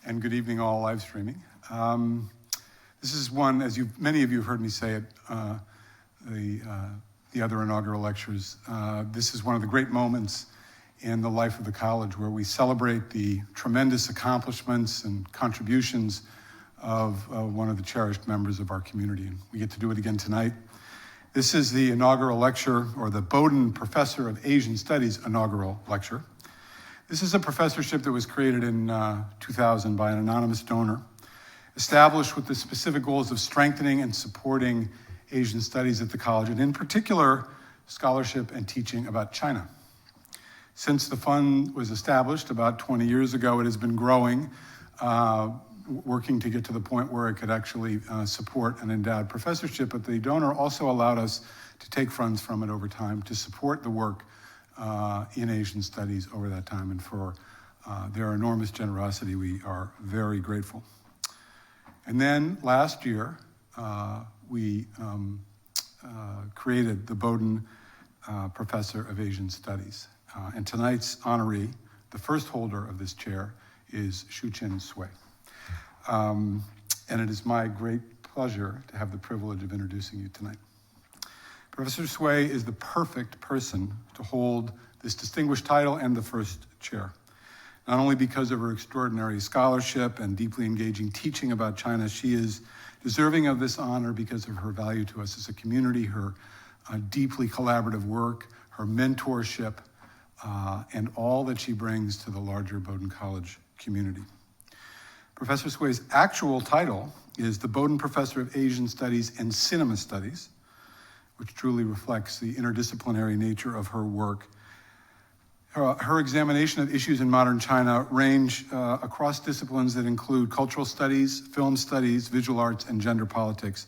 and good evening all live streaming. This is one, as many of you have heard me say at the other inaugural lectures, this is one of the great moments in the life of the college where we celebrate the tremendous accomplishments and contributions of one of the cherished members of our community. And we get to do it again tonight. This is the inaugural lecture, or the Bowdoin Professor of Asian Studies inaugural lecture. This is a professorship that was created in 2000 by an anonymous donor, established with the specific goals of strengthening and supporting Asian studies at the college, and in particular, scholarship and teaching about China. Since the fund was established about 20 years ago, it has been growing, working to get to the point where it could actually support an endowed professorship, but the donor also allowed us to take funds from it over time to support the work in Asian studies over that time, and for their enormous generosity, we are very grateful. And then last year, we created the Bowdoin Professor of Asian Studies. And tonight's honoree, the first holder of this chair, is Shu-chin Tsui. And it is my great pleasure to have the privilege of introducing you tonight. Professor Tsui is the perfect person to hold this distinguished title and the first chair, not only because of her extraordinary scholarship and deeply engaging teaching about China. She is deserving of this honor because of her value to us as a community, her deeply collaborative work, her mentorship, and all that she brings to the larger Bowdoin College community. Professor Tsui's actual title is the Bowdoin Professor of Asian Studies and Cinema Studies, which truly reflects the interdisciplinary nature of her work. Her examination of issues in modern China range across disciplines that include cultural studies, film studies, visual arts, and gender politics,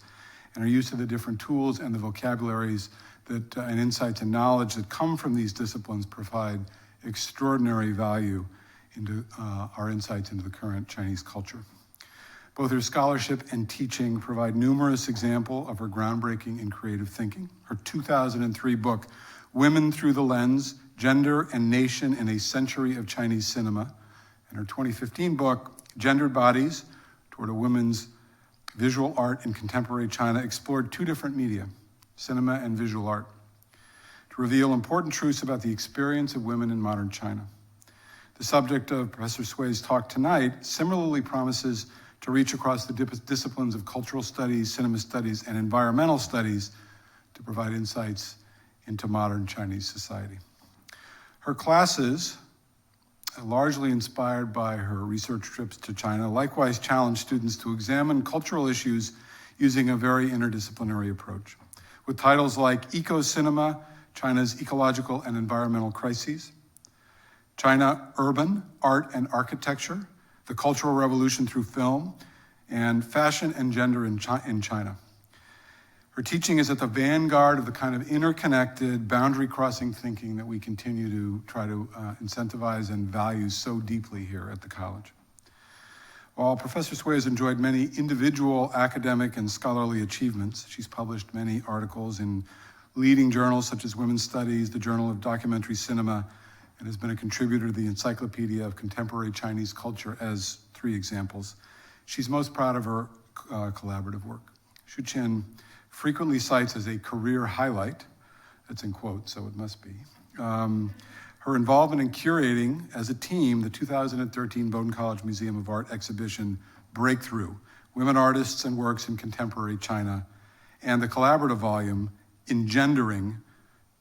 and her use of the different tools and the vocabularies and insights and knowledge that come from these disciplines provide extraordinary value into our insights into the current Chinese culture. Both her scholarship and teaching provide numerous examples of her groundbreaking and creative thinking. Her 2003 book, Women Through the Lens, Gender and Nation in a Century of Chinese Cinema, and her 2015 book, Gendered Bodies, Toward a Woman's Visual Art in Contemporary China, explored two different media, cinema and visual art, to reveal important truths about the experience of women in modern China. The subject of Professor Tsui's talk tonight similarly promises to reach across the disciplines of cultural studies, cinema studies, and environmental studies to provide insights into modern Chinese society. Her classes, largely inspired by her research trips to China, likewise challenge students to examine cultural issues using a very interdisciplinary approach, with titles like Eco-Cinema, China's Ecological and Environmental Crises, China Urban, Art and Architecture, The Cultural Revolution Through Film, and Fashion and Gender in China. Her teaching is at the vanguard of the kind of interconnected, boundary-crossing thinking that we continue to try to incentivize and value so deeply here at the college. While Professor Tsui has enjoyed many individual academic and scholarly achievements, she's published many articles in leading journals such as Women's Studies, the Journal of Documentary Cinema, and has been a contributor to the Encyclopedia of Contemporary Chinese Culture as three examples. She's most proud of her collaborative work. Shu-chin frequently cites as a career highlight, that's in quotes, so it must be, her involvement in curating as a team the 2013 Bowdoin College Museum of Art exhibition, Breakthrough, Women Artists and Works in Contemporary China, and the collaborative volume, Engendering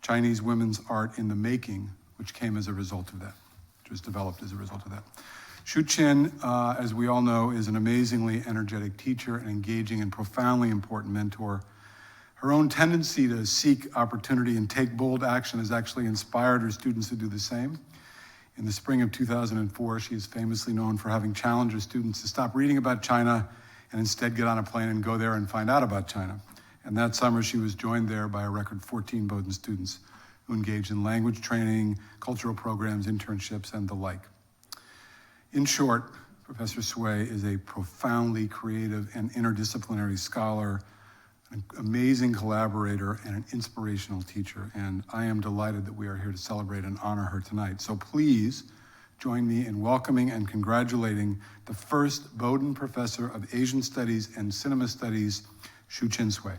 Chinese Women's Art in the Making, which came as a result of that, which was developed as a result of that. Shu-chin, as we all know, is an amazingly energetic teacher, an engaging and profoundly important mentor. Her own tendency to seek opportunity and take bold action has actually inspired her students to do the same. In the spring of 2004, she is famously known for having challenged her students to stop reading about China and instead get on a plane and go there and find out about China. And that summer, she was joined there by a record 14 Bowdoin students who engaged in language training, cultural programs, internships, and the like. In short, Professor Tsui is a profoundly creative and interdisciplinary scholar, an amazing collaborator, and an inspirational teacher. And I am delighted that we are here to celebrate and honor her tonight. So please join me in welcoming and congratulating the first Bowdoin Professor of Asian Studies and Cinema Studies, Shu-chin Tsui.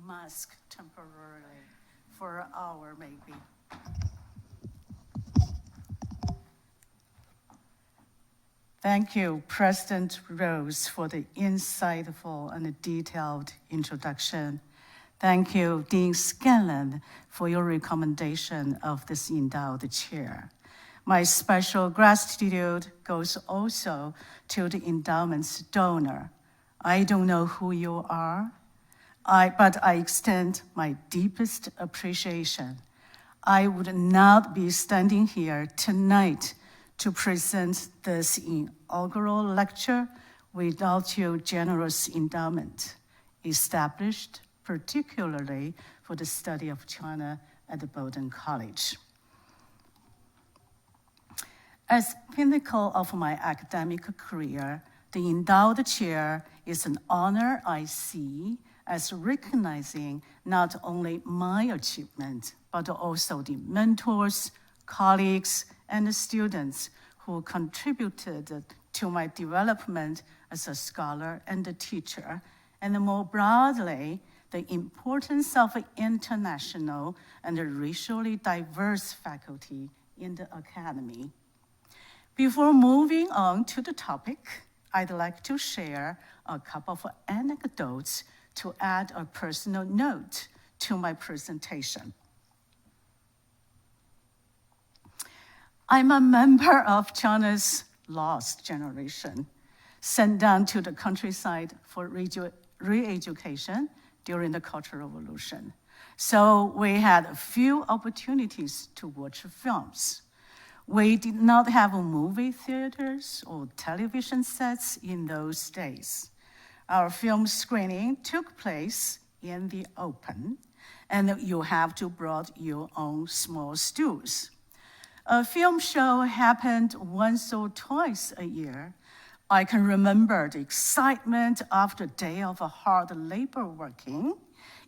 Mask temporarily for an hour, maybe. Thank you, President Rose, for the insightful and detailed introduction. Thank you, Dean Scanlon, for your recommendation of this endowed chair. My special gratitude goes also to the endowment's donor. I don't know who you are, but I extend my deepest appreciation. I would not be standing here tonight to present this inaugural lecture without your generous endowment, established particularly for the study of China at the Bowdoin College. As pinnacle of my academic career, the endowed chair is an honor I see as recognizing not only my achievement, but also the mentors, colleagues, and the students who contributed to my development as a scholar and a teacher, and more broadly, the importance of international and racially diverse faculty in the academy. Before moving on to the topic, I'd like to share a couple of anecdotes to add a personal note to my presentation. I'm a member of China's lost generation, sent down to the countryside for re-education during the Cultural Revolution. So we had a few opportunities to watch films. We did not have movie theaters or television sets in those days. Our film screening took place in the open, and you have to bring your own small stools. A film show happened once or twice a year. I can remember the excitement after a day of hard labor working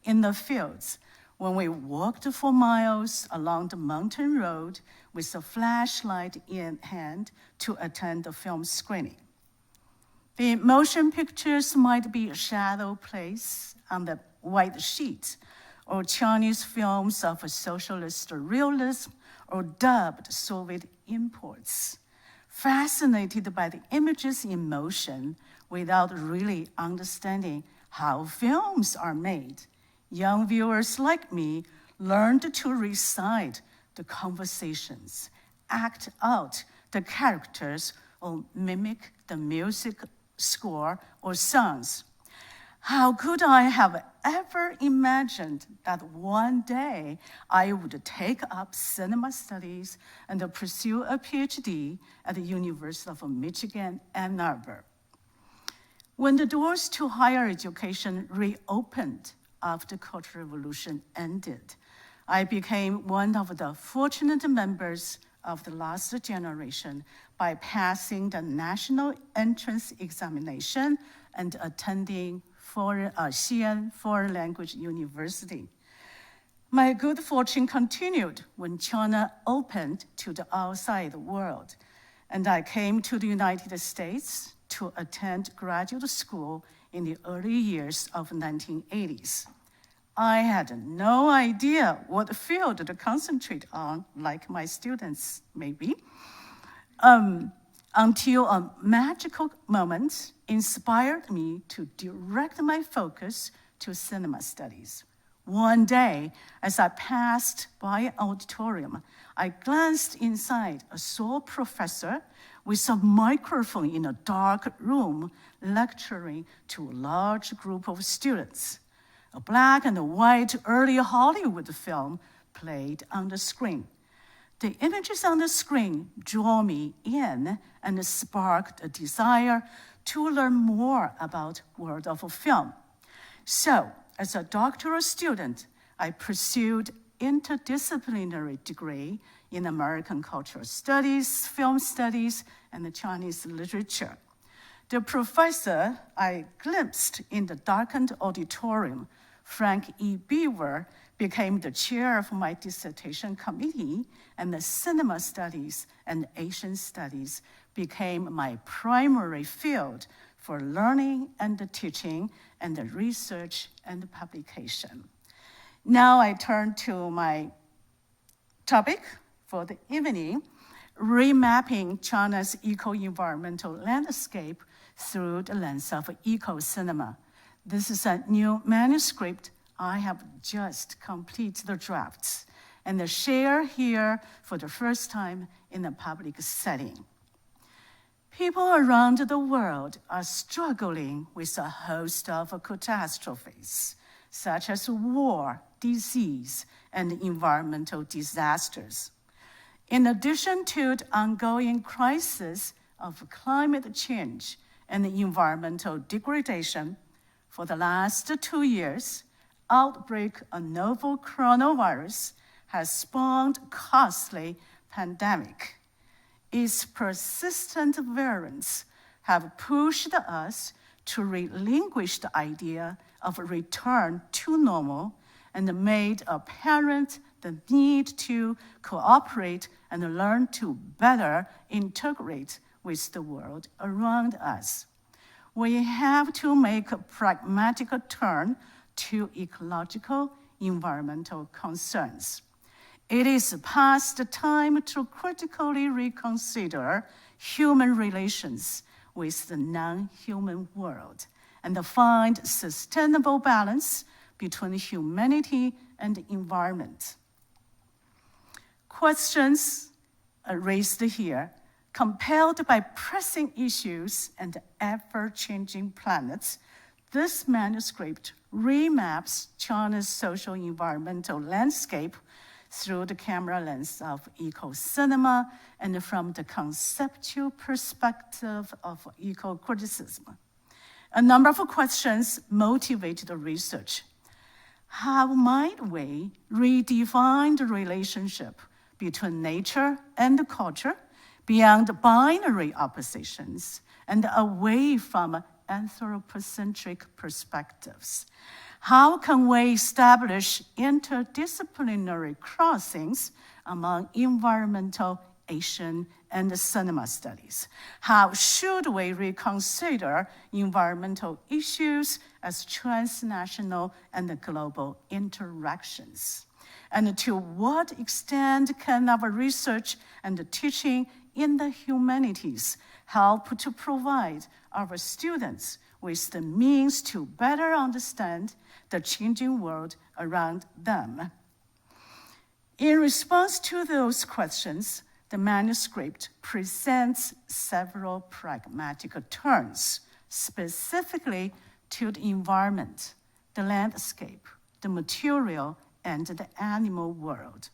in the fields when we walked for miles along the mountain road with a flashlight in hand to attend the film screening. The motion pictures might be a shadow place on the white sheet, or Chinese films of a socialist realism, or dubbed Soviet imports. Fascinated by the images in motion without really understanding how films are made, young viewers like me learned to recite the conversations, act out the characters, or mimic the music score or songs. How could I have ever imagined that one day I would take up cinema studies and pursue a PhD at the University of Michigan, Ann Arbor? When the doors to higher education reopened after the Cultural Revolution ended, I became one of the fortunate members of the last generation by passing the national entrance examination and attending Xi'an Foreign Language University. My good fortune continued when China opened to the outside world, and I came to the United States to attend graduate school in the early years of the 1980s. I had no idea what field to concentrate on, like my students maybe, until a magical moment inspired me to direct my focus to cinema studies. One day, as I passed by an auditorium, I glanced inside and saw a professor with a microphone in a dark room lecturing to a large group of students. A black and white early Hollywood film played on the screen. The images on the screen drew me in and sparked a desire to learn more about the world of film. So, as a doctoral student, I pursued interdisciplinary degree in American cultural studies, film studies, and the Chinese literature. The professor I glimpsed in the darkened auditorium, Frank E. Beaver, became the chair of my dissertation committee, and the cinema studies and Asian studies became my primary field for learning and teaching and the research and publication. Now I turn to my topic for the evening, remapping China's eco-environmental landscape through the lens of eco-cinema. This is a new manuscript. I have just completed the drafts and share here for the first time in a public setting. People around the world are struggling with a host of catastrophes, such as war, disease, and environmental disasters. In addition to the ongoing crisis of climate change and environmental degradation, for the last 2 years, outbreak of novel coronavirus has spawned costly pandemic. Its persistent variants have pushed us to relinquish the idea of a return to normal and made apparent the need to cooperate and learn to better integrate with the world around us. We have to make a pragmatic turn to ecological environmental concerns. It is past time to critically reconsider human relations with the non-human world and find sustainable balance between humanity and environment. Questions raised here, compelled by pressing issues and ever-changing planets, this manuscript remaps China's social environmental landscape through the camera lens of eco-cinema and from the conceptual perspective of ecocriticism. A number of questions motivated the research. How might we redefine the relationship between nature and culture beyond binary oppositions and away from anthropocentric perspectives? How can we establish interdisciplinary crossings among environmental, Asian, and cinema studies? How should we reconsider environmental issues as transnational and global interactions? And to what extent can our research and teaching in the humanities help to provide our students with the means to better understand the changing world around them? In response to those questions, the manuscript presents several pragmatic turns, specifically to the environment, the landscape, the material, and the animal world.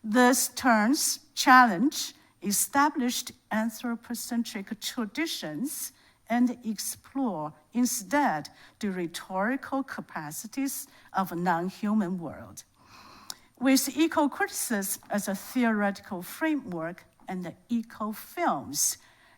These turns challenge established anthropocentric traditions and explore instead the rhetorical capacities of a non-human world. With ecocriticism as a theoretical framework and the eco-films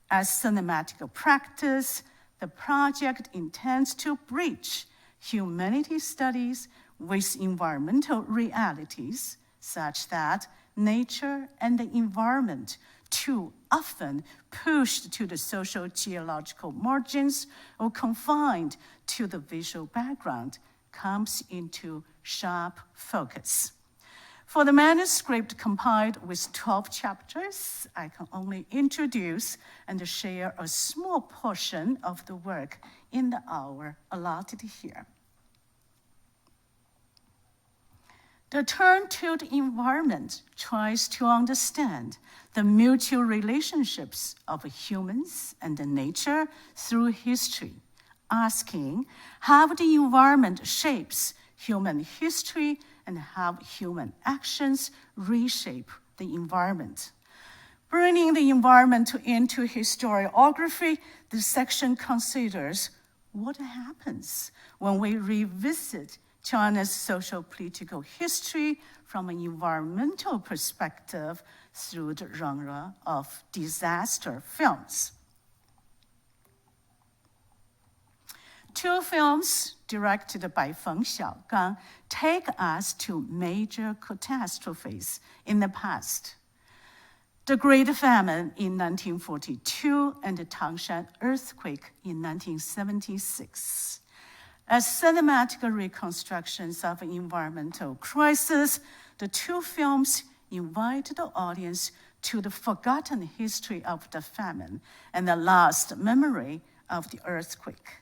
as cinematic practice, the project intends to bridge humanity studies with environmental realities such that nature and the environment, too often pushed to the social geological margins or confined to the visual background, comes into sharp focus. For the manuscript compiled with 12 chapters, I can only introduce and share a small portion of the work in the hour allotted here. The turn to the environment tries to understand the mutual relationships of humans and nature through history, asking how the environment shapes human history and how human actions reshape the environment. Bringing the environment into historiography, this section considers what happens when we revisit China's social-political history from an environmental perspective through the genre of disaster films. Two films directed by Feng Xiaogang take us to major catastrophes in the past. The Great Famine in 1942 and the Tangshan earthquake in 1976. As cinematic reconstructions of an environmental crisis, the two films invite the audience to the forgotten history of the famine and the lost memory of the earthquake.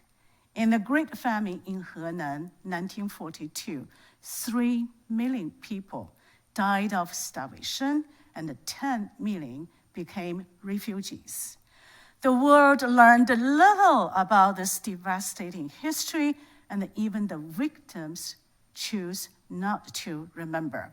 In the Great Famine in Henan, 1942, 3 million people died of starvation and 10 million became refugees. The world learned little about this devastating history, and even the victims choose not to remember.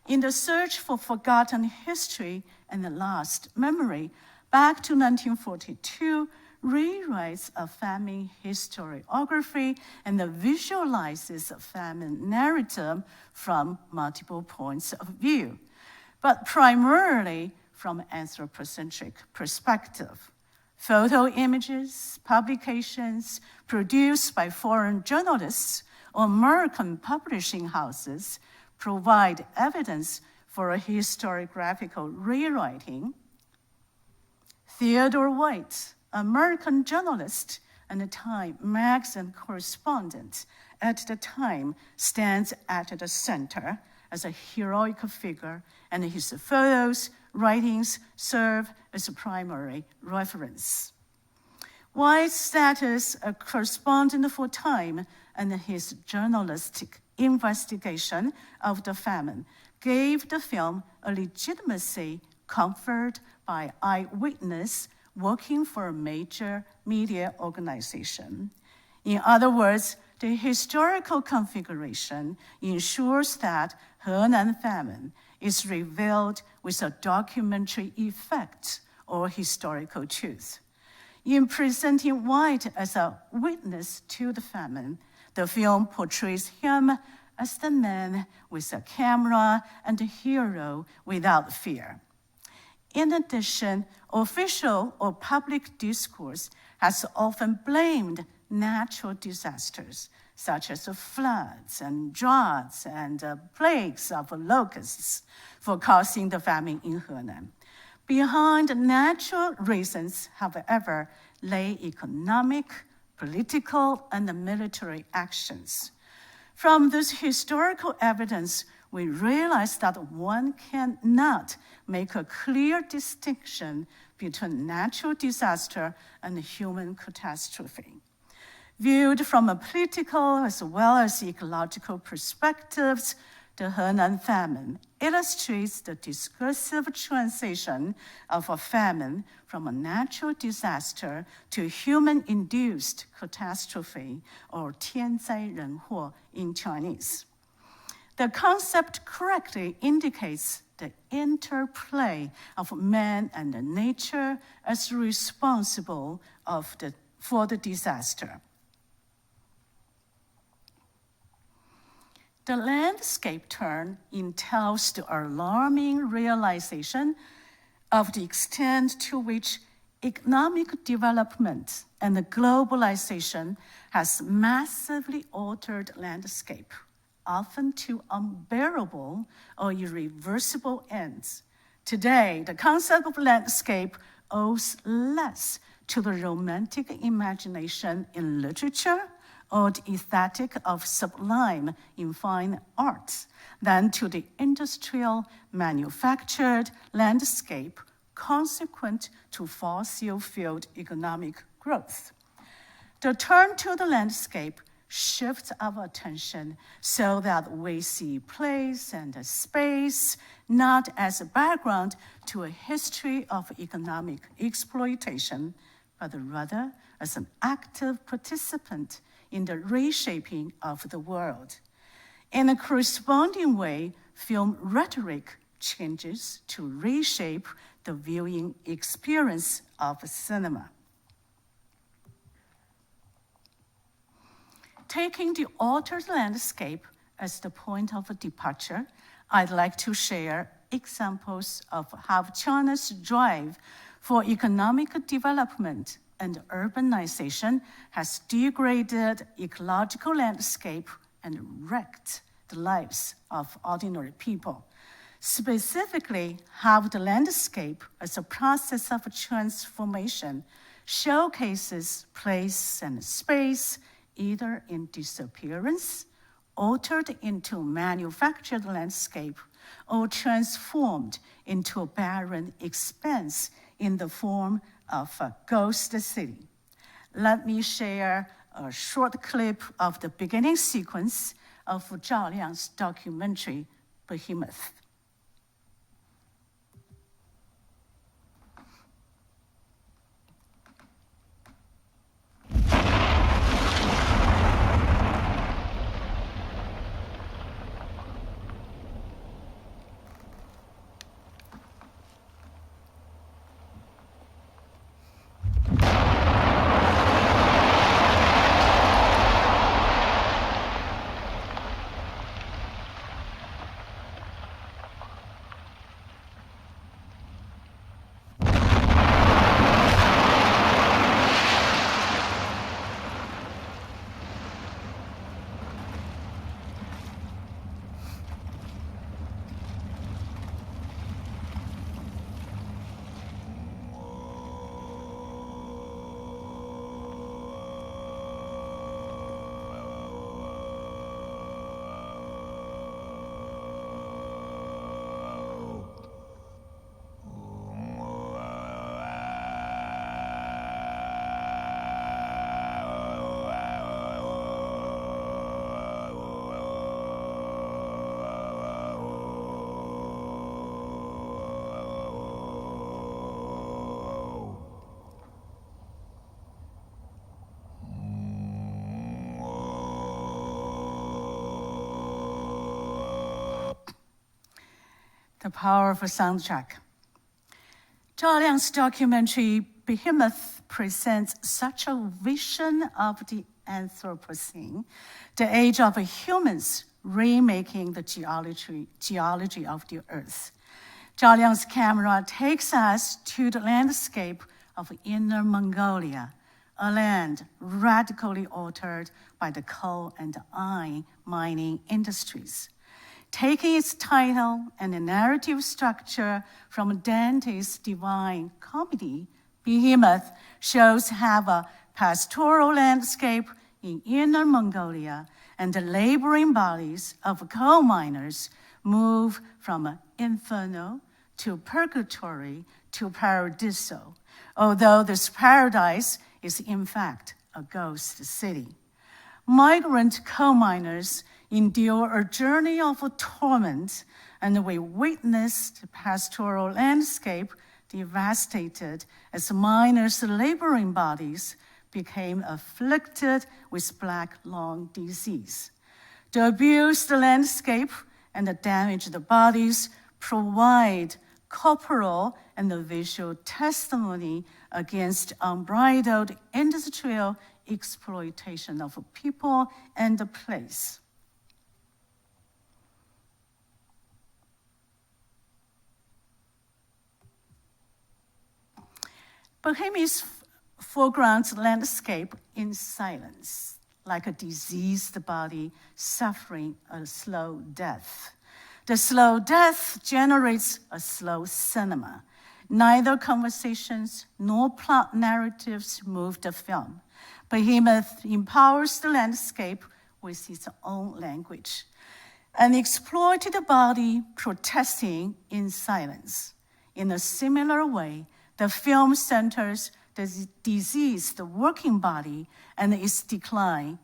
In the search for forgotten history and the lost memory, Back to 1942 rewrites a famine historiography and visualizes a famine narrative from multiple points of view, but primarily from an anthropocentric perspective. Photo images, publications produced by foreign journalists or American publishing houses provide evidence for a historiographical rewriting. Theodore White, American journalist and a Time magazine correspondent at the time, stands at the center as a heroic figure, and his photos, writings serve as a primary reference. White's status as a correspondent for Time and his journalistic investigation of the famine gave the film a legitimacy conferred by eyewitness working for a major media organization. In other words, the historical configuration ensures that Henan famine is revealed with a documentary effect or historical truth. In presenting White as a witness to the famine, the film portrays him as the man with a camera and a hero without fear. In addition, official or public discourse has often blamed natural disasters, such as floods and droughts and plagues of locusts, for causing the famine in Henan. Behind natural reasons, however, lay economic, political, and military actions. From this historical evidence, we realize that one cannot make a clear distinction between natural disaster and human catastrophe. Viewed from a political as well as ecological perspectives, the Henan famine illustrates the discursive transition of a famine from a natural disaster to human-induced catastrophe, or 天灾人祸 in Chinese. The concept correctly indicates the interplay of man and nature as responsible for the disaster. The landscape turn entails the alarming realization of the extent to which economic development and globalization has massively altered landscape, often to unbearable or irreversible ends. Today, the concept of landscape owes less to the romantic imagination in literature or the aesthetic of sublime in fine arts than to the industrial manufactured landscape consequent to fossil-fueled economic growth. The turn to the landscape shifts our attention so that we see place and space not as a background to a history of economic exploitation, but rather as an active participant in the reshaping of the world. In a corresponding way, film rhetoric changes to reshape the viewing experience of cinema. taking the altered landscape as the point of departure, I'd like to share examples of how China's drive for economic development and urbanization has degraded ecological landscape and wrecked the lives of ordinary people. Specifically, how the landscape as a process of transformation showcases place and space either in disappearance, altered into manufactured landscape, or transformed into a barren expanse in the form of a ghost city. Let me share a short clip of the beginning sequence of Zhao Liang's documentary, Behemoth. The powerful soundtrack. Zhao Liang's documentary, Behemoth, presents such a vision of the Anthropocene, the age of humans remaking the geology of the earth. Zhao Liang's camera takes us to the landscape of Inner Mongolia, a land radically altered by the coal and iron mining industries. Taking its title and the narrative structure from Dante's Divine Comedy, Behemoth shows how a pastoral landscape in Inner Mongolia and the laboring bodies of coal miners move from inferno to purgatory to paradiso, although this paradise is in fact a ghost city. Migrant coal miners endure a journey of torment, and we witnessed the pastoral landscape devastated as miners' laboring bodies became afflicted with black lung disease. The abused landscape and the damaged bodies provide corporal and visual testimony against unbridled industrial exploitation of people and the place. Behemoth foregrounds landscape in silence, like a diseased body suffering a slow death. The slow death generates a slow cinema. Neither conversations nor plot narratives move the film. Behemoth empowers the landscape with its own language. An exploited body protesting in silence. In a similar way, the film centers the diseased working body and its decline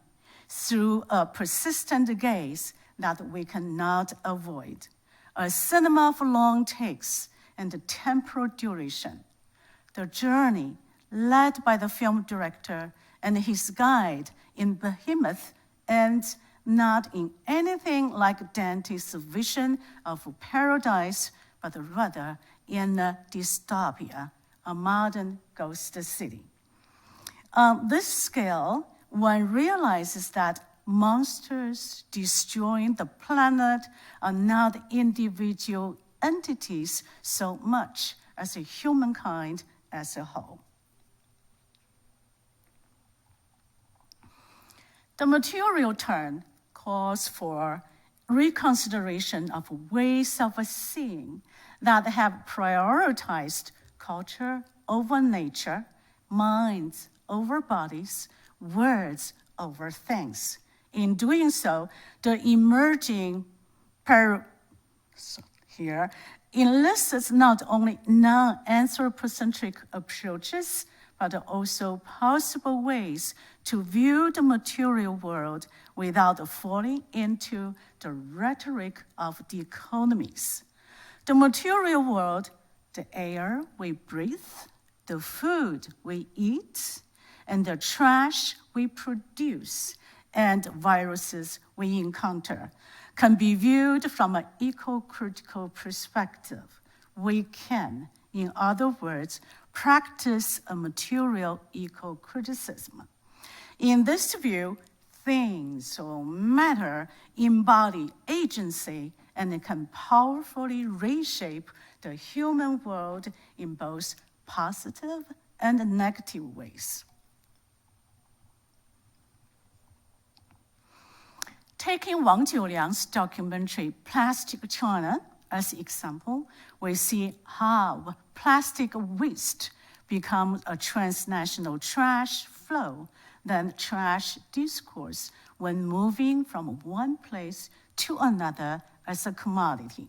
through a persistent gaze that we cannot avoid, a cinema of long takes and temporal duration. The journey led by the film director and his guide in Behemoth ends not in anything like Dante's vision of paradise, but rather in a dystopia, a modern ghost city. On this scale, one realizes that monsters destroying the planet are not individual entities so much as a humankind as a whole. The material turn calls for reconsideration of ways of seeing that have prioritized culture over nature, minds over bodies, words over things. In doing so, the emerging here elicits not only non-anthropocentric approaches, but also possible ways to view the material world without falling into the rhetoric of the economies. The material world, the air we breathe, the food we eat, and the trash we produce, and viruses we encounter, can be viewed from an ecocritical perspective. We can, in other words, practice a material ecocriticism. In this view, things or matter embody agency and can powerfully reshape the human world in both positive and negative ways. Taking Wang Jiuliang's documentary Plastic China as example, we see how plastic waste becomes a transnational trash flow, then trash discourse when moving from one place to another as a commodity.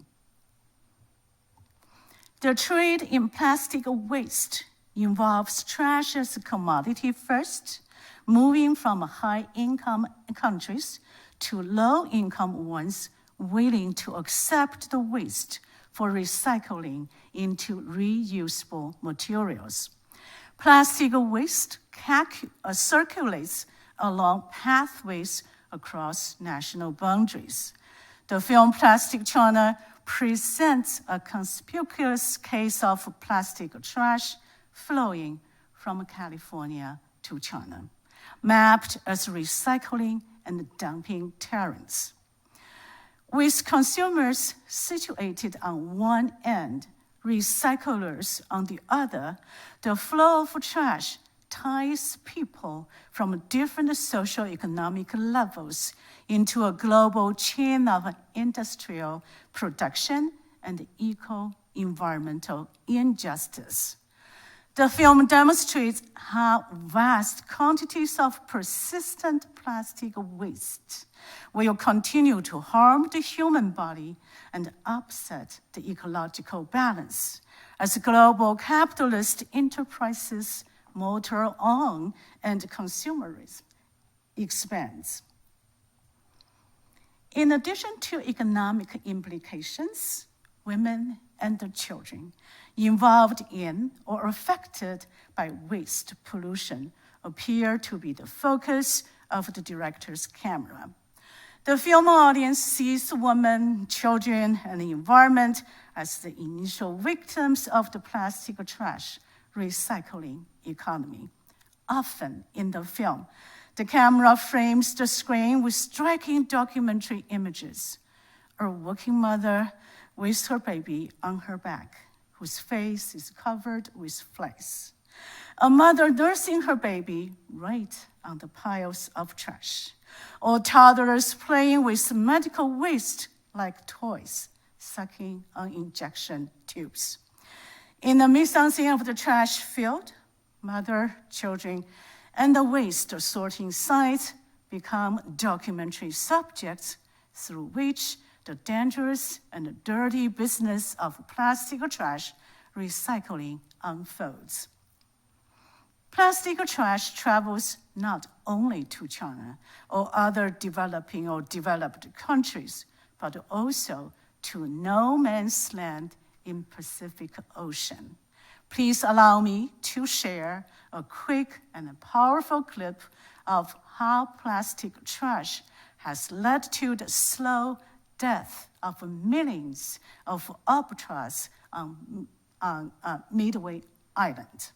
The trade in plastic waste involves trash as a commodity first, moving from high-income countries to low-income ones willing to accept the waste for recycling into reusable materials. Plastic waste circulates along pathways across national boundaries. The film Plastic China presents a conspicuous case of plastic trash flowing from California to China, mapped as recycling and dumping terrains. With consumers situated on one end, recyclers on the other, the flow of trash ties people from different socioeconomic levels into a global chain of industrial production and eco-environmental injustice. The film demonstrates how vast quantities of persistent plastic waste will continue to harm the human body and upset the ecological balance as global capitalist enterprises motor on and consumerism expands. In addition to economic implications, women and the children involved in or affected by waste pollution appear to be the focus of the director's camera. The film audience sees women, children, and the environment as the initial victims of the plastic trash recycling economy. Often in the film, the camera frames the screen with striking documentary images. A working mother with her baby on her back, whose face is covered with flies. A mother nursing her baby right on the piles of trash. Or toddlers playing with medical waste like toys, sucking on injection tubes. In the mise-en-scene of the trash field, mother, children, and the waste sorting site become documentary subjects through which the dangerous and dirty business of plastic trash recycling unfolds. Plastic trash travels not only to China or other developing or developed countries, but also to no man's land in Pacific Ocean. Please allow me to share a quick and powerful clip of how plastic trash has led to the slow death of millions of albatross on Midway Island.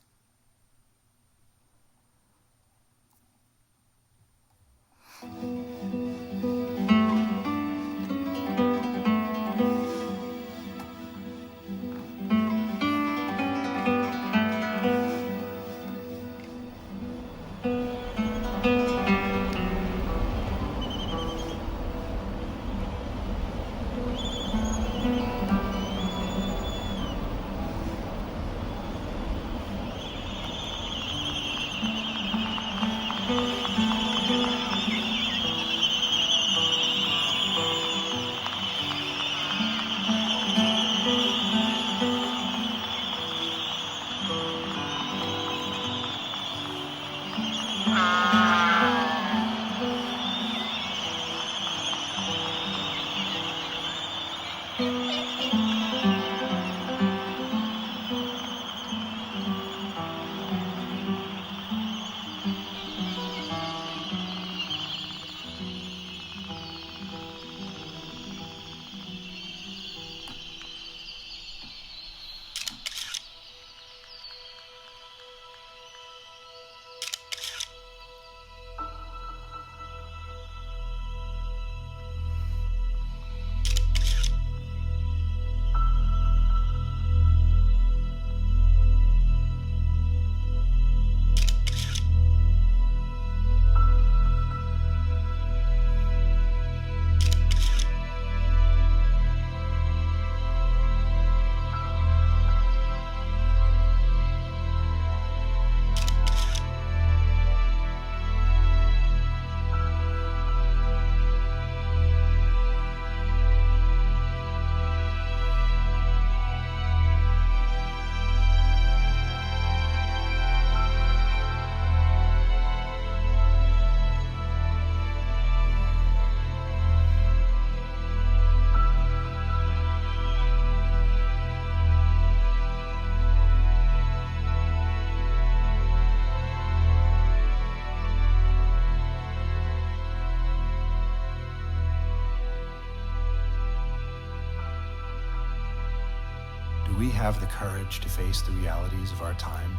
Do we have the courage to face the realities of our time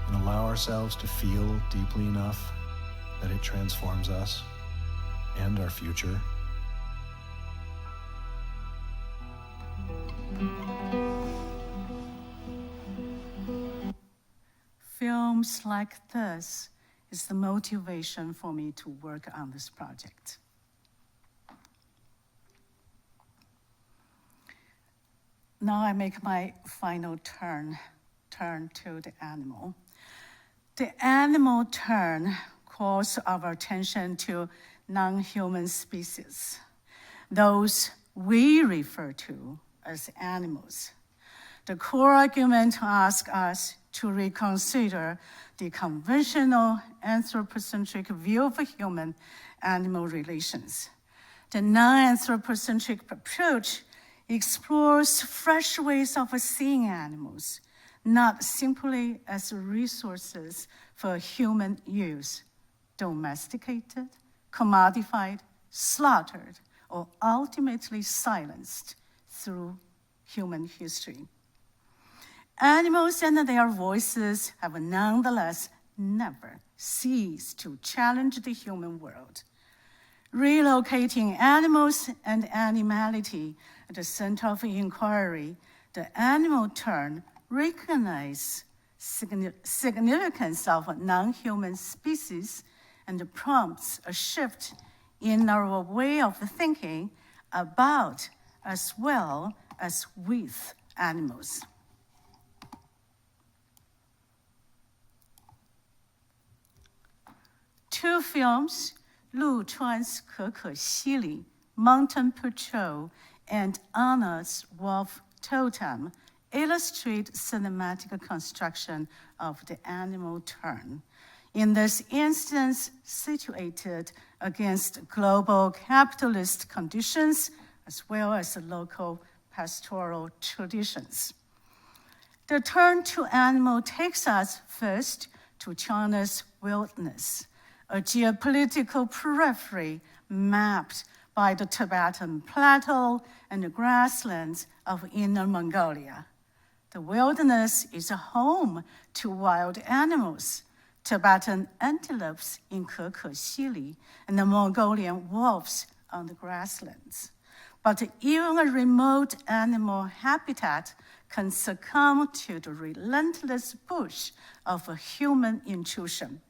and allow ourselves to feel deeply enough that it transforms us and our future? Films like this is the motivation for me to work on this project. Now I make my final turn to the animal. The animal turn calls our attention to non-human species, those we refer to as animals. The core argument asks us to reconsider the conventional anthropocentric view of human-animal relations. The non-anthropocentric approach explores fresh ways of seeing animals, not simply as resources for human use, domesticated, commodified, slaughtered, or ultimately silenced through human history. Animals and their voices have nonetheless never ceased to challenge the human world. Relocating animals and animality at the center of inquiry, the animal turn recognizes significance of non-human species and prompts a shift in our way of thinking about as well as with animals. Two films, Lu Chuan's 可可西里, Mountain Patrol, and Anna's Wolf Totem, illustrate cinematic construction of the animal turn. In this instance, situated against global capitalist conditions, as well as local pastoral traditions. The turn to animal takes us first to China's wilderness, a geopolitical periphery mapped by the Tibetan plateau and the grasslands of Inner Mongolia. The wilderness is a home to wild animals, Tibetan antelopes in Kekesili, and the Mongolian wolves on the grasslands. But even a remote animal habitat can succumb to the relentless push of a human intrusion.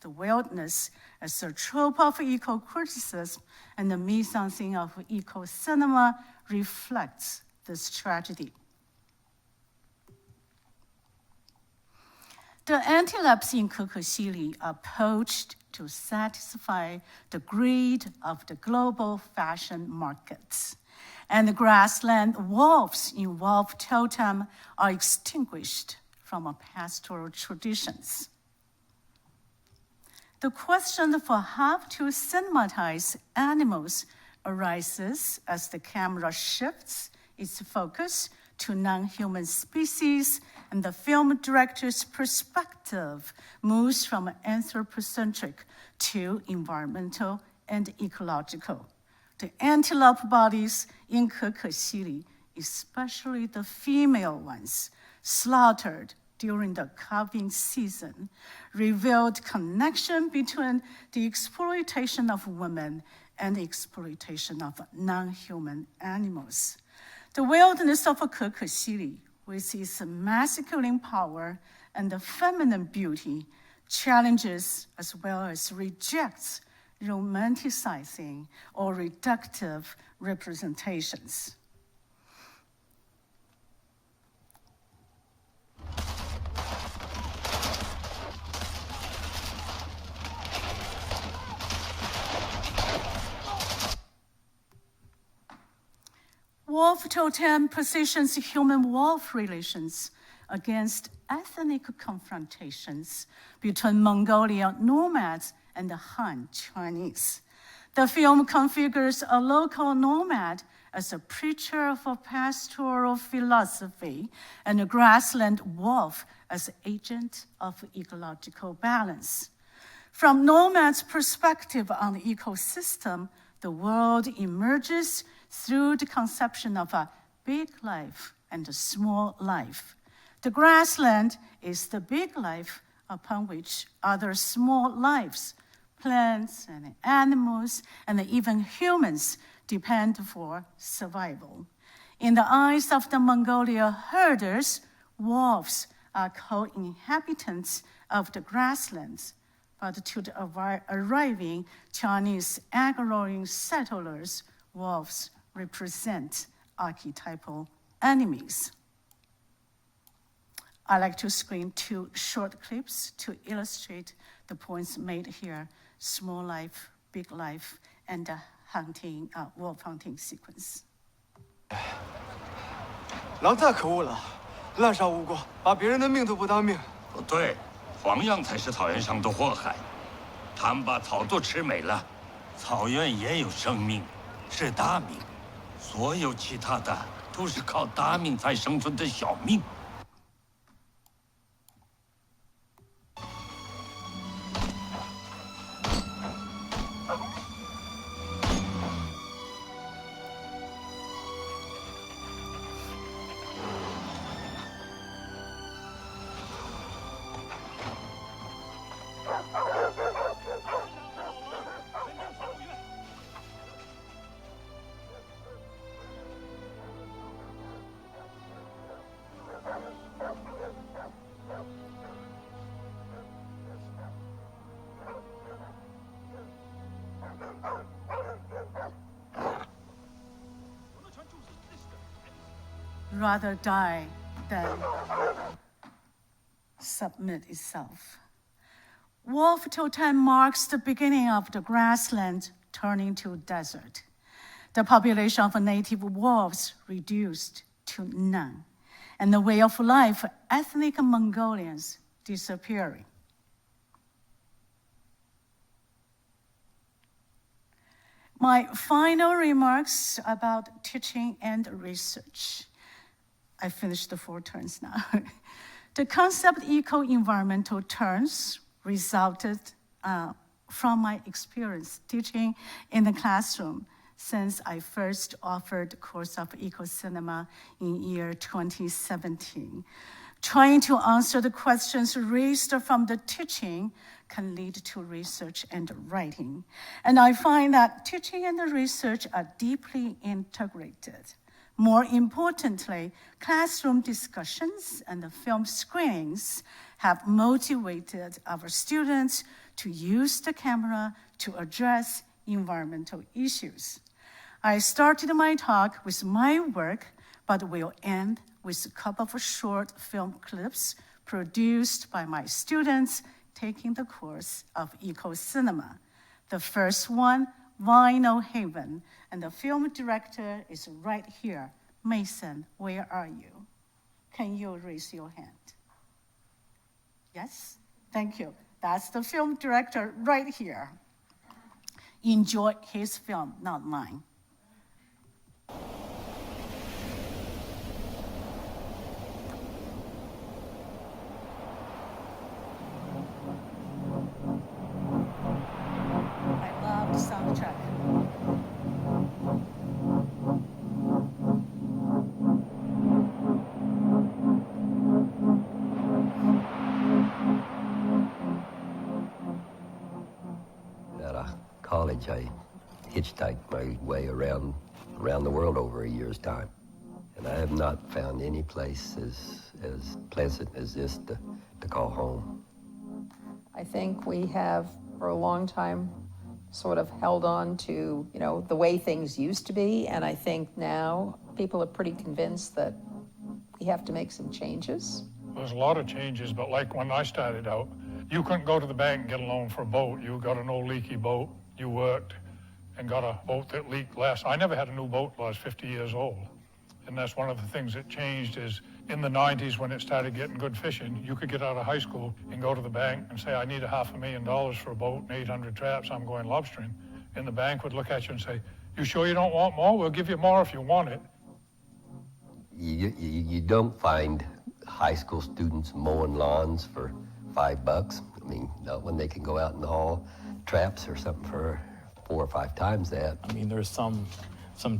The wilderness as a trope of ecocriticism and the mise-en-scene of eco-cinema reflects this tragedy. The antelopes in Kekesili are poached to satisfy the greed of the global fashion markets. And the grassland wolves in wolf totem are extinguished from pastoral traditions. The question for how to cinematize animals arises as the camera shifts its focus to non-human species, and the film director's perspective moves from anthropocentric to environmental and ecological. The antelope bodies in Kekesili, especially the female ones, slaughtered during the calving season, revealed connection between the exploitation of women and the exploitation of non-human animals. The wilderness of Kekesili, with its masculine power and the feminine beauty, challenges as well as rejects romanticizing or reductive representations. Wolf totem positions human-wolf relations against ethnic confrontations between Mongolian nomads and the Han Chinese. The film configures a local nomad as a preacher of a pastoral philosophy and a grassland wolf as an agent of ecological balance. From nomads' perspective on the ecosystem, the world emerges through the conception of a big life and a small life. The grassland is the big life upon which other small lives, plants and animals, and even humans depend for survival. In the eyes of the Mongolia herders, wolves are co-inhabitants of the grasslands, but to the arriving Chinese agrarian settlers, wolves represent archetypal enemies. I like to screen 2 short clips to illustrate the points made here: small life, big life, and the wolf hunting sequence. 狼太可恶了，滥杀无辜，把别人的命都不当命。不对，黄羊才是草原上的祸害，他们把草都吃没了。草原也有生命，是大命。所有其他的都是靠大命才生存的小命。 Rather die than submit itself. Wolf totem marks the beginning of the grassland turning to desert. The population of native wolves reduced to none, and the way of life for ethnic Mongolians disappearing. My final remarks about teaching and research. I finished the 4 turns now. The concept eco-environmental turns resulted from my experience teaching in the classroom since I first offered the course of eco-cinema in year 2017. Trying to answer the questions raised from the teaching can lead to research and writing. And I find that teaching and research are deeply integrated. More importantly, classroom discussions and the film screenings have motivated our students to use the camera to address environmental issues. I started my talk with my work, but will end with a couple of short film clips produced by my students taking the course of eco-cinema. The first one, Vinyl Haven, and the film director is right here. Mason, where are you? Can you raise your hand? Yes, thank you. That's the film director right here. Enjoy his film, not mine. I love the soundtrack. At college, I hitchhiked my way around the world over a year's time. And I have not found any place as pleasant as this to call home. I think we have, for a long time, sort of held on to, the way things used to be. And I think now people are pretty convinced that we have to make some changes. There's a lot of changes, but like when I started out, you couldn't go to the bank and get a loan for a boat. You got an old leaky boat, you worked and got a boat that leaked less. I never had a new boat till I was 50 years old. And that's one of the things that changed is in the 90s when it started getting good fishing, you could get out of high school and go to the bank and say, I need $500,000 for a boat and 800 traps, I'm going lobstering. And the bank would look at you and say, you sure you don't want more? We'll give you more if you want it. You don't find high school students mowing lawns for $5. I mean, not when they can go out and haul traps or something for 4 or 5 times that. I mean, there's some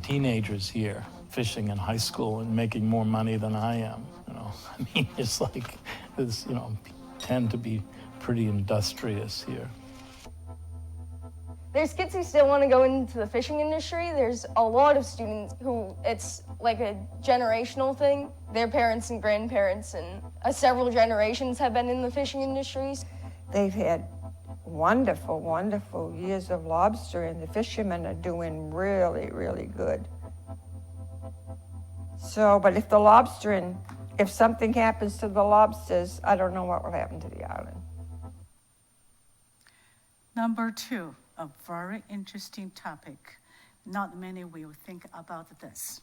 teenagers here fishing in high school and making more money than I am. I mean, it's like this. Tend to be pretty industrious here. There's kids who still want to go into the fishing industry. There's a lot of students who it's like a generational thing. Their parents and grandparents and several generations have been in the fishing industries. They've had wonderful, wonderful years of lobster, and the fishermen are doing really, really good. So, but if something happens to the lobsters, I don't know what will happen to the island. Number 2, a very interesting topic. Not many will think about this.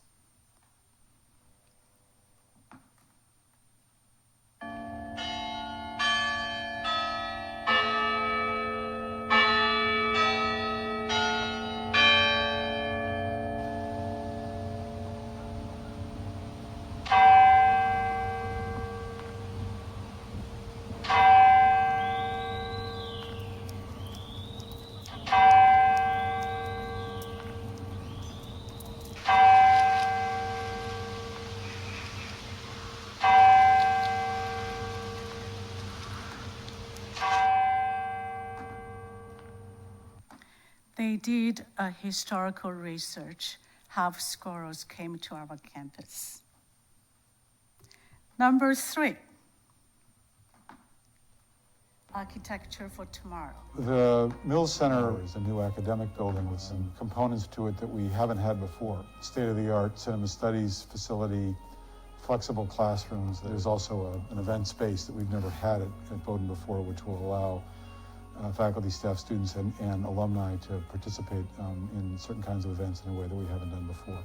They did a historical research, how scholars came to our campus. Number 3, architecture for tomorrow. The Mills Center is a new academic building with some components to it that we haven't had before. State-of-the-art cinema studies facility, flexible classrooms. There's also an event space that we've never had at Bowdoin before, which will allow faculty, staff, students, and alumni to participate in certain kinds of events in a way that we haven't done before.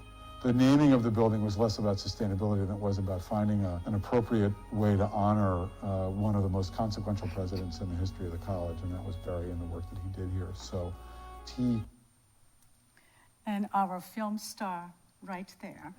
The naming of the building was less about sustainability than it was about finding an appropriate way to honor one of the most consequential presidents in the history of the college, and that was Barry and the work that he did here. So, And our film star right there.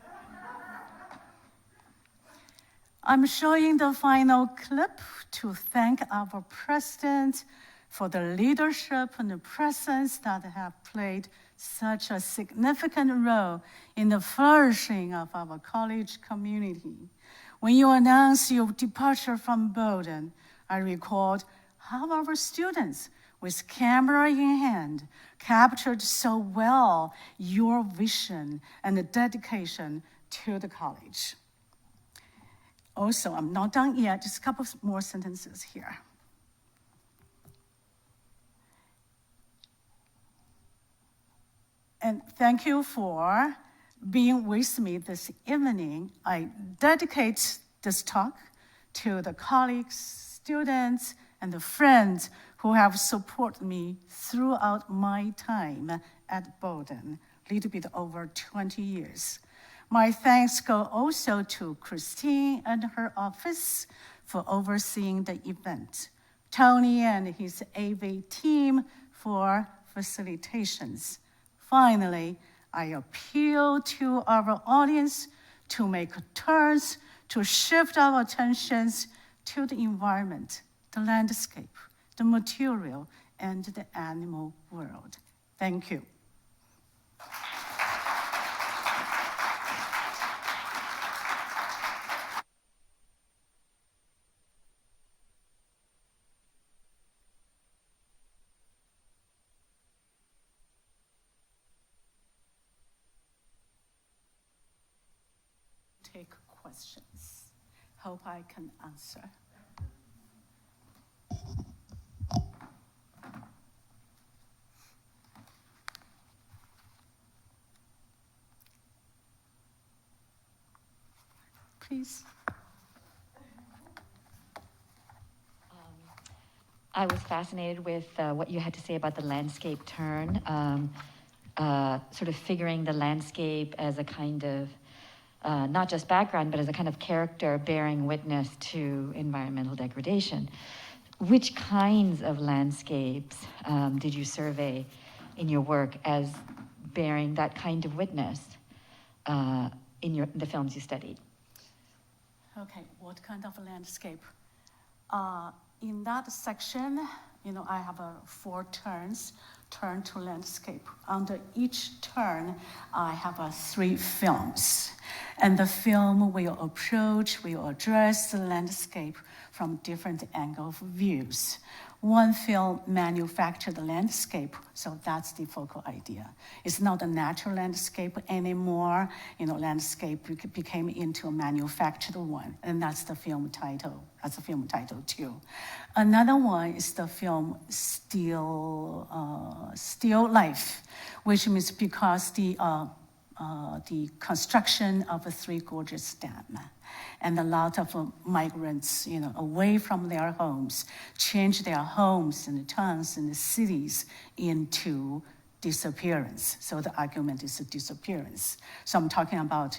I'm showing the final clip to thank our president for the leadership and the presence that have played such a significant role in the flourishing of our college community. When you announced your departure from Bowdoin, I recalled how our students, with camera in hand, captured so well your vision and the dedication to the college. Also, I'm not done yet, just a couple more sentences here. And thank you for being with me this evening. I dedicate this talk to the colleagues, students, and the friends who have supported me throughout my time at Bowdoin, a little bit over 20 years. My thanks go also to Christine and her office for overseeing the event, Tony and his AV team for facilitations. Finally, I appeal to our audience to make turns, to shift our attentions to the environment, the landscape, the material, and the animal world. Thank you. Take questions. Hope I can answer. Please. I was fascinated with what you had to say about the landscape turn, sort of figuring the landscape as a kind of not just background, but as a kind of character bearing witness to environmental degradation. Which kinds of landscapes did you survey in your work as bearing that kind of witness in the films you studied? Okay, what kind of landscape? In that section, I have 4 turns, turn to landscape. Under each turn, I have 3 films. And the film will address the landscape from different angle of views. One film manufactured the landscape, so that's the focal idea. It's not a natural landscape anymore. Landscape became into a manufactured one, and that's the film title. That's the film title too. Another one is the film Still Life, which means because the construction of a Three Gorges Dam. And a lot of migrants, away from their homes, change their homes and the towns and the cities into disappearance. So the argument is a disappearance. So I'm talking about,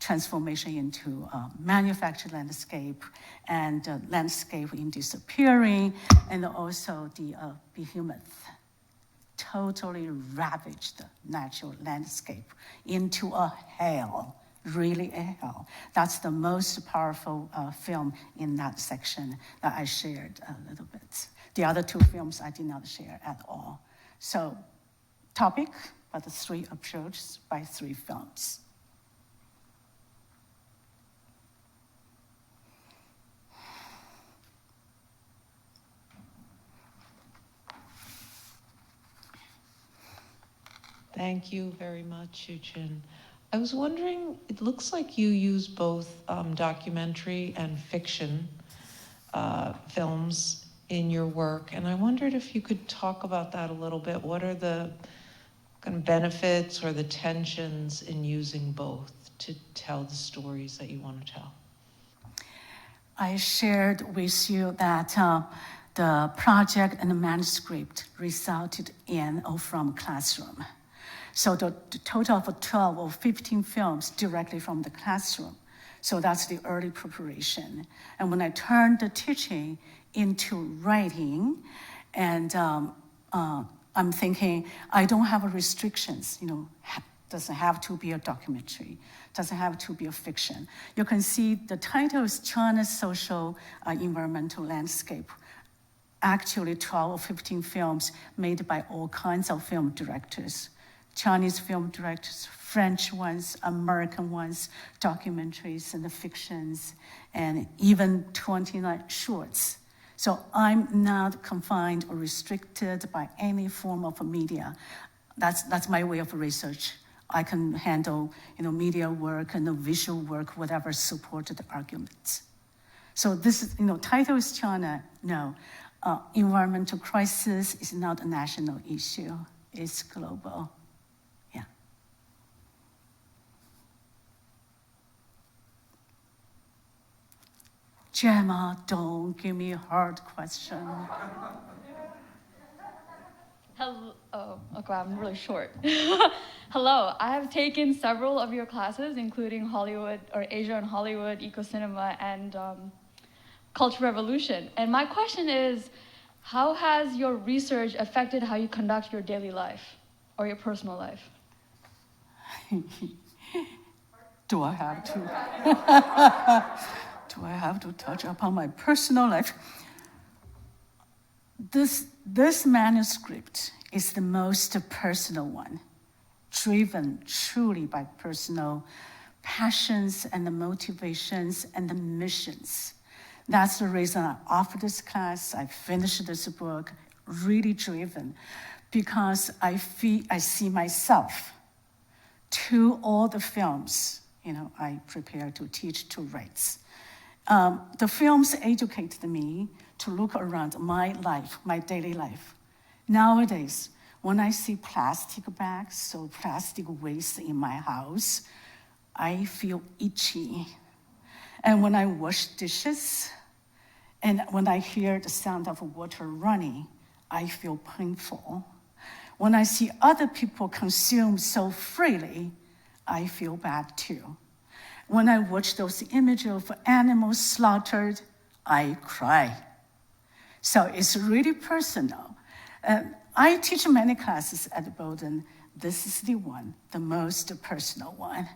transformation into manufactured landscape and landscape in disappearing, and also the behemoth totally ravaged the natural landscape into a hell, really a hell. That's the most powerful film in that section that I shared a little bit. The other 2 films I did not share at all. So, topic, but the 3 approaches by 3 films. Thank you very much, Shu-chin. I was wondering, it looks like you use both documentary and fiction films in your work, and I wondered if you could talk about that a little bit. What are the kind of benefits or the tensions in using both to tell the stories that you want to tell? I shared with you that the project and the manuscript resulted in or from classroom. So the total of 12 or 15 films directly from the classroom. So that's the early preparation. And when I turned the teaching into writing, and I'm thinking, I don't have restrictions, doesn't have to be a documentary, doesn't have to be a fiction. You can see the title is China's Social Environmental Landscape. Actually 12 or 15 films made by all kinds of film directors. Chinese film directors, French ones, American ones, documentaries and the fictions, and even 29 shorts. So I'm not confined or restricted by any form of media. That's my way of research. I can handle, media work and the visual work, whatever supported arguments. So this is, title is China. No, environmental crisis is not a national issue. It's global. Yeah. Gemma, don't give me a hard question. Hello. Oh, okay, I'm really short. Hello, I have taken several of your classes, including Hollywood or Asia and Hollywood, eco-cinema, and Cultural Revolution. And my question is, how has your research affected how you conduct your daily life or your personal life? Do I have to? Do I have to touch upon my personal life? This manuscript is the most personal one, driven truly by personal passions and the motivations and the missions. That's the reason I offered this class, I finished this book, really driven, because I see myself to all the films, I prepare to teach, to write. The films educated me to look around my life, my daily life. Nowadays, when I see plastic bags or plastic waste in my house, I feel itchy. And when I wash dishes, and when I hear the sound of water running, I feel painful. When I see other people consume so freely, I feel bad too. When I watch those images of animals slaughtered, I cry. So it's really personal. I teach many classes at Bowdoin. This is the one, the most personal one.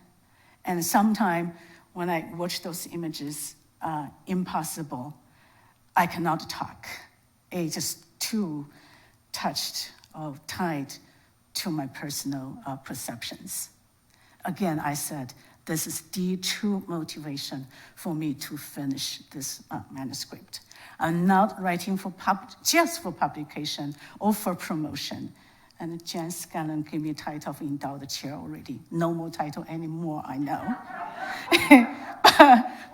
And sometimes when I watch those images, impossible, I cannot talk. It's just too touched or tied to my personal perceptions. Again, I said, this is the true motivation for me to finish this manuscript. I'm not writing just for publication or for promotion. And Jan Scanlon gave me a title of endowed chair already. No more title anymore, I know.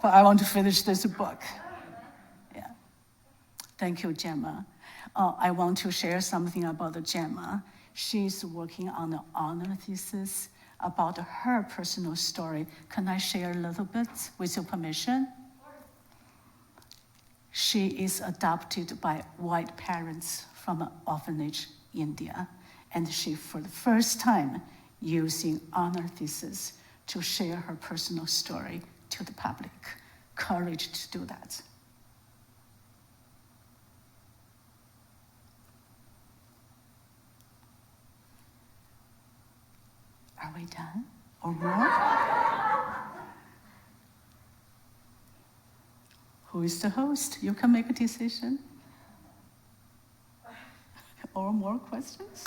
but I want to finish this book. Yeah. Thank you, Gemma. I want to share something about Gemma. She's working on an honor thesis about her personal story. Can I share a little bit with your permission? She is adopted by white parents from an orphanage in India. And she, for the first time, using honor thesis to share her personal story to the public. Courage to do that. Are we done? Or more? Who is the host? You can make a decision. Or more questions?